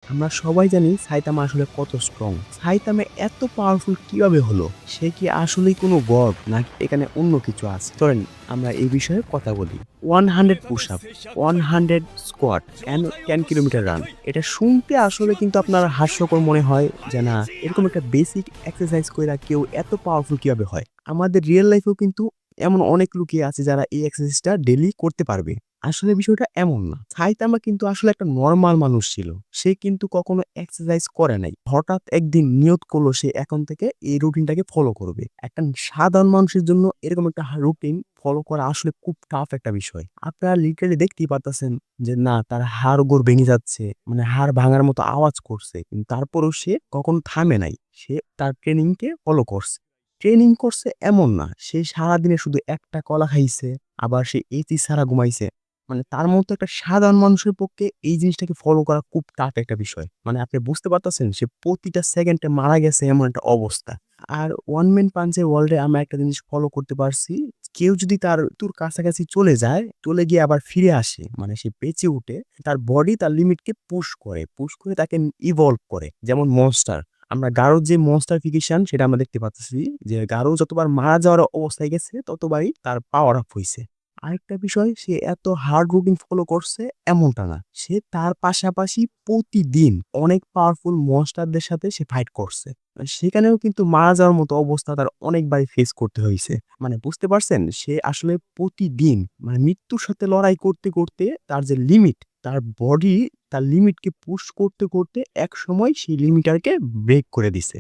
আমরা সবাই জানি সাইতামা আসলে কত স্ট্রং। সাইতামা এত পাওয়ারফুল কিভাবে হলো? সে কি আসলেই কোনো গড নাকি এখানে অন্য কিছু আছে? চলেন আমরা এই বিষয়ে কথা বলি। 100 push up, 100 squat and 10 kilometre run. এটা শুনতে আসলে কিন্তু আপনার হাস্যকর মনে হয় যে না এরকম একটা বেসিক এক্সারসাইজ কইরা কেউ এত পাওয়ারফুল কিভাবে হয়? আমাদের রিয়াল লাইফেও কিন্তু এমন অনেক লোকই আছে যারা এই এক্সারসাইজটা ডেইলি করতে পারবে। আসলে বিষয়টা এমন না। সাইতামা কিন্তু আসলে একটা নরমাল মানুষ ছিল। সে কিন্তু কখনো এক্সারসাইজ করে নাই। হঠাৎ একদিন নিয়ত করলো সে এখন থেকে এই রুটিনটাকে ফলো করবে। একটা সাধারণ মানুষের জন্য এরকম একটা রুটিন ফলো করা আসলে খুব টাফ একটা বিষয়। আপনারা লিটারালি দেখতেই পারতেছেন যে না তার হাড়-গোড় ভেঙে যাচ্ছে। মানে হাড় ভাঙার মতো আওয়াজ করছে। কিন্তু তারপরেও সে কখনো থামে নাই। সে তার ট্রেনিংকে ফলো করছে। ট্রেনিং করছে এমন না। সে সারাদিনে শুধু একটা কলা খাইছে, আবার সে এসি ছাড়া ঘুমাইছে। মানে তার মতো একটা সাধারণ মানুষের পক্ষে এই জিনিসটাকে ফলো করা খুব টাফ একটা বিষয়। মানে আপনি বুঝতে পারতেছেন সে প্রতিটা সেকেন্ডে মারা গেছে এমন একটা অবস্থা। আর ওয়ান ম্যান পাঞ্চের ওয়ার্ল্ড এ আমরা একটা জিনিস ফলো করতে পারছি। কেউ যদি তার মৃত্যুর কাছাকাছি চলে যায়, চলে গিয়ে আবার ফিরে আসে, মানে সে বেঁচে উঠে, তার বডি তার লিমিটকে পুশ করে। পুশ করে তাকে ইভলভ করে। যেমন মনস্টার। আমরা গারোর যে মনস্টারিফিকেশন সেটা আমরা দেখতে পাচ্তেছি যে গারো যতবার মারা যাওয়ার অবস্থায় গেছে ততবারই তার পাওয়ার আপ হইছে। আরেকটা বিষয় সে এত হার্ড রুটিন ফলো করছে এমনটা না। সে তার পাশাপাশি প্রতিদিন অনেক পাওয়ারফুল মনস্টারদের সাথে সে ফাইট করছে। সেখানেও কিন্তু মারা যাওয়ার মতো অবস্থা তার অনেকবারই ফেস করতে হইছে। মানে বুঝতে পারছেন? সে আসলে প্রতিদিন মানে মৃত্যুর সাথে লড়াই করতে, করতে তার যে লিমিট, তার বডি তার লিমিটকে পুশ করতে, করতে একসময় সেই লিমিটারকে ব্রেক করে দিছে।